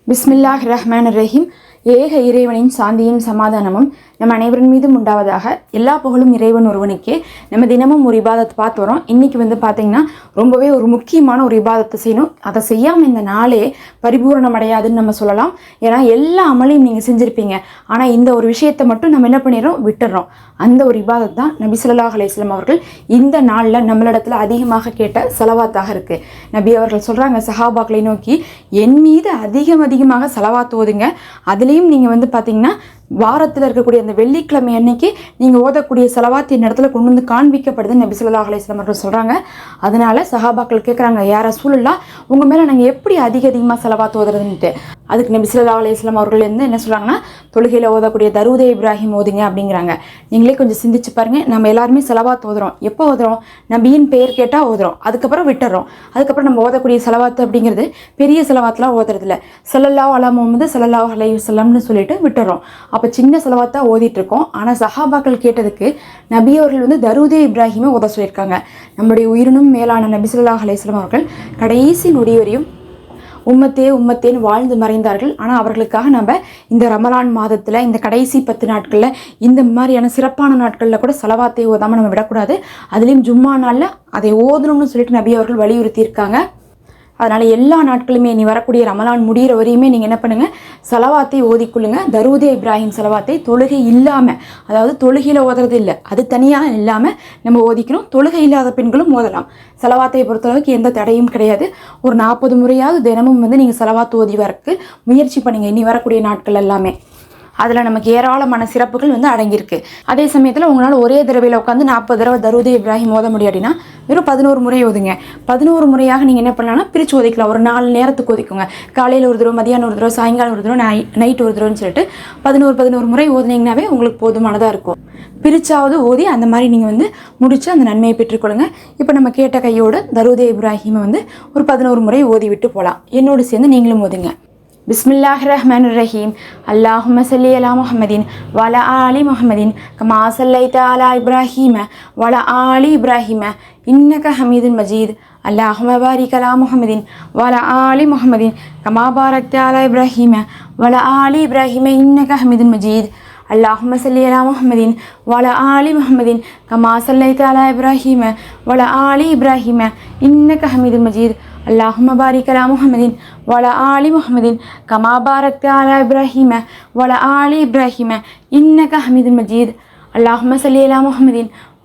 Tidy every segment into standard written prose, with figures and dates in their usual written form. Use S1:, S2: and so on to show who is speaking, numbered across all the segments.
S1: பிஸ்மில்லாஹ் ரஹ்மான் ரஹீம். ஏக இறைவனின் சாந்தியும் சமாதானமும் நம்ம அனைவரின் மீதும் உண்டாவதாக. எல்லா புகழும் இறைவன் ஒருவனுக்கே. நம்ம தினமும் ஒரு இபாதத்தை பார்த்து வரோம். இன்றைக்கி பார்த்திங்கன்னா ரொம்பவே ஒரு முக்கியமான ஒரு இபாதத்தை செய்யணும். அதை செய்யாமல் இந்த நாளே பரிபூரணம் அடையாதுன்னு நம்ம சொல்லலாம். ஏன்னா எல்லா அமலையும் நீங்கள் செஞ்சுருப்பீங்க, ஆனால் இந்த ஒரு விஷயத்தை மட்டும் நம்ம என்ன பண்ணிடுறோம், விட்டுடுறோம். அந்த ஒரு இபாதத் தான் நபி ஸல்லல்லாஹு அலைஹி வஸல்லம் அவர்கள் இந்த நாளில் நம்மளிடத்தில் அதிகமாக கேட்ட ஸலவாத்தாக இருக்குது. நபி அவர்கள் சொல்கிறாங்க சஹாபாக்களை நோக்கி, என் மீது அதிகமாக ஸலவாத் ஓதுங்க. அதுலேயும் நீங்கள் பார்த்திங்கன்னா வாரத்தில் இருக்கக்கூடிய அந்த வெள்ளிக்கிழமை அன்னைக்கு நீங்கள் ஓதக்கூடிய ஸலவாத் என் இடத்துல கொண்டு வந்து காண்பிக்கப்படுதுன்னு நபி ஸல்லல்லாஹு அலைஹி வஸல்லம் அவர்கள் சொல்கிறாங்க. அதனால் சஹாபாக்கள் கேட்குறாங்க, யா ரசூலுல்லாஹ், உங்கள் மேலே நாங்கள் எப்படி அதிகமாக ஸலவாத் ஓதுறதுன்ட்டு. அதுக்கு நபி ஸல்லல்லாஹு அலைஹி வஸல்லம் அவர்கள் என்ன சொல்கிறாங்கன்னா, தொழுகையில் ஓதக்கூடிய தரூதே இப்ராஹிம் ஓதுங்க அப்படிங்கிறாங்க. நீங்களே கொஞ்சம் சிந்திச்சு பாருங்கள். நம்ம எல்லாருமே ஸலவாத் ஓதுறோம். எப்போ ஓதுறோம்? நபியின் பெயர் கேட்டால் ஓதுறோம், அதுக்கப்புறம் விட்டுறோம். அதுக்கப்புறம் நம்ம ஓதக்கூடிய ஸலவாத் அப்படிங்கிறது பெரிய ஸலவாத்லாம் ஓதுறதில்ல. ஸல்லல்லாஹு அலா முஹம்மது ஸல்லல்லாஹு அலைஹி வஸல்லம்னு சொல்லிட்டு விட்டுறோம். அப்போ சின்ன ஸலவாத்தாக ஓதிட்டு இருக்கோம். ஆனால் சஹாபாக்கள் கேட்டதுக்கு நபி அவர்கள் தரூதே இப்ராஹிமை ஓத சொல்லியிருக்காங்க. நம்முடைய உயிரினும் மேலான நபி ஸல்லல்லாஹு அலைஹி வஸல்லம் அவர்கள் கடைசி நொடி வரையும் உம்மத்தேன்னு வாழ்ந்து மறைந்தார்கள். ஆனால் அவர்களுக்காக நம்ம இந்த ரமலான் மாதத்தில் இந்த கடைசி 10 நாட்களில் இந்த மாதிரியான சிறப்பான நாட்களில் கூட ஸலவாத்தை ஓதாமல் நம்ம விடக்கூடாது. அதுலேயும் ஜும்மா நாளில் அதை ஓதணும்னு சொல்லிட்டு நபி அவர்கள் வலியுறுத்தியிருக்காங்க. அதனால் எல்லா நாட்களுமே நீ வரக்கூடிய ரமலான் முடிகிற வரையுமே நீங்கள் என்ன பண்ணுங்கள், ஸலவாத்தை ஓதிக்கொள்ளுங்க. தரூதே இப்ராஹிம் ஸலவாத்தை தொழுகை இல்லாமல், அதாவது தொழுகையில் ஓதுறது இல்லை, அது தனியாக இல்லாமல் நம்ம ஓதிக்கணும். தொழுகை இல்லாத பெண்களும் ஓதலாம். ஸலவாத்தை பொறுத்தளவுக்கு எந்த தடையும் கிடையாது. ஒரு 40 முறையாவது தினமும் நீங்கள் ஸலவாத் ஓதி வரக்கு முயற்சி பண்ணுங்கள் இனி வரக்கூடிய நாட்கள் எல்லாமே. அதில் நமக்கு ஏராளமான சிறப்புகள் அடங்கியிருக்கு. அதே சமயத்தில் உங்களால் ஒரே தடவையில் உட்காந்து 40 தடவை தரூதே இப்ராஹிம் ஓத முடியும் அப்படின்னா வெறும் 11 முறை ஓதுங்க. 11 முறையாக நீங்கள் என்ன பண்ணலாம்னா பிரித்து ஓதிக்கலாம். ஒரு 4 நேரத்துக்கு ஓதிக்கோங்க. காலையில் ஒரு தடவை, மதியானம் ஒரு தடவை, சாயங்காலம் ஒரு தடவை, நைட் ஒரு தடவைன்னு சொல்லிட்டு 11 முறை ஓதுனீங்கன்னாவே உங்களுக்கு போதுமானதாக இருக்கும். பிரிச்சாவது ஓதி அந்த மாதிரி நீங்கள் முடித்து அந்த நன்மையை பெற்றுக்கொள்ளுங்க. இப்போ நம்ம கேட்ட கையோடு தரூதே இப்ராஹிமை ஒரு 11 முறை ஓதி விட்டு போகலாம். என்னோடு சேர்ந்து நீங்களும் ஓதுங்க. பிஸ்மில்லாஹ் ரஹ்மான் ரஹீம். அல்லாஹும்ம ஸல்லி அலா முஹம்மதின் வலா ஆலி முஹம்மதின் கமா ஸல்லைத அலா இப்ராஹீம வலா ஆலி இப்ராஹீம இன்னக ஹமீதுன் மஜீத். அல்லாஹும்ம பாரிக் அலா முஹம்மதின் வலா ஆலி முஹம்மதின் கமா பாரக்த அலா இப்ராஹீம வலா ஆலி இப்ராஹீம இன்னக ஹமீதுன் மஜீத். اللهم صل على محمد وعلى آل محمد كما صليت على إبراهيم وعلى آل إبراهيم إنك حميد مجيد. اللهم بارك على محمد وعلى آل محمد كما باركت على إبراهيم وعلى آل إبراهيم إنك حميد مجيد. اللهم صل على محمد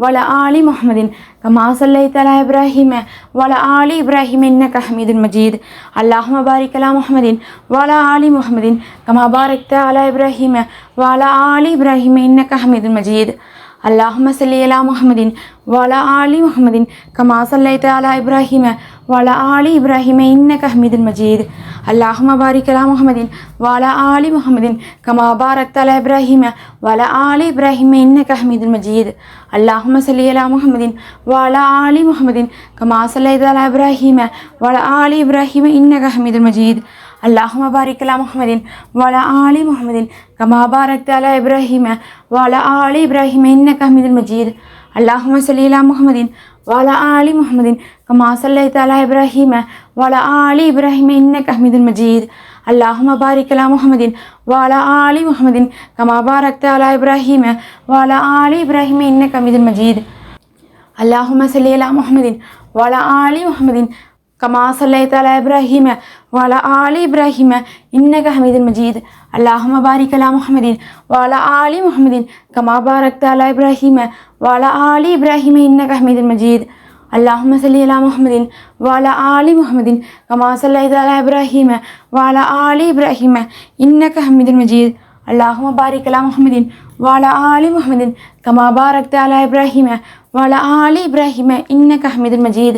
S1: وعلى آل محمد كما صليت على إبراهيم وعلى آل إبراهيم إنك حميد مجيد. اللهم بارك على محمد وعلى آل محمد كما باركت على إبراهيم وعلى آل إبراهيم إنك حميد مجيد. اللهم صل على محمد وعلى آل محمد كما صليت على إبراهيم وعلى آل إبراهيم إنك حميد مجيد. اللهم بارك على محمد وعلى آل محمد كما باركت على إبراهيم وعلى آل إبراهيم إنك حميد مجيد. اللهم صل على محمد وعلى آل محمد كما صليت على إبراهيم وعلى آل إبراهيم إنك حميد مجيد. اللهم بارك على محمد وعلى آل محمد كما باركت على إبراهيم وعلى آل إبراهيم إنك حميد مجيد. اللهم صل على محمد وعلى آل محمد كما صليت على إبراهيم وعلى آل إبراهيم إنك حميد مجيد. اللهم بارك على محمد وعلى آل محمد كما باركت على إبراهيم وعلى آل إبراهيم إنك حميد مجيد. اللهم صل على محمد وعلى آل محمد كما صليت على إبراهيم وعلى آل إبراهيم إنك حميد مجيد. اللهم بارك على محمد وعلى آل محمد كما باركت على إبراهيم وعلى آل إبراهيم إنك حميد مجيد. اللهم صل على محمد وعلى آل محمد كما صليت على إبراهيم وعلى آل إبراهيم إنك حميد مجيد. اللهم بارك على محمد وعلى آل محمد كما باركت على إبراهيم وعلى آل إبراهيم إنك حميد مجيد.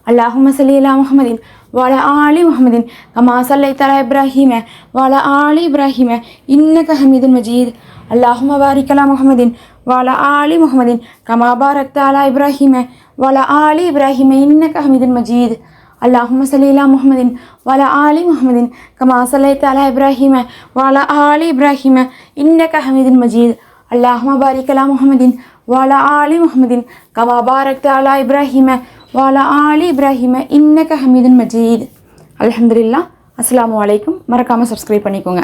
S1: اللهم صل على محمد وعلى آل محمد كما صليت على إبراهيم وعلى آل إبراهيم إنك حميد مجيد. اللهم بارك على محمد وعلى آل محمد كما باركت على إبراهيم وعلى آل إبراهيم إنك حميد مجيد. اللهم صل على محمد وعلى آل محمد كما صليت على إبراهيم وعلى آل إبراهيم إنك حميد مجيد. اللهم بارك على محمد وعلى آل محمد كما باركت على إبراهيم وعلى آل إبراهيم إنك حميد مجيد. الحمد لله. அஸ்ஸலாமு அலைக்கும். மறக்காமல் சப்ஸ்கிரைப் பண்ணிக்கோங்க.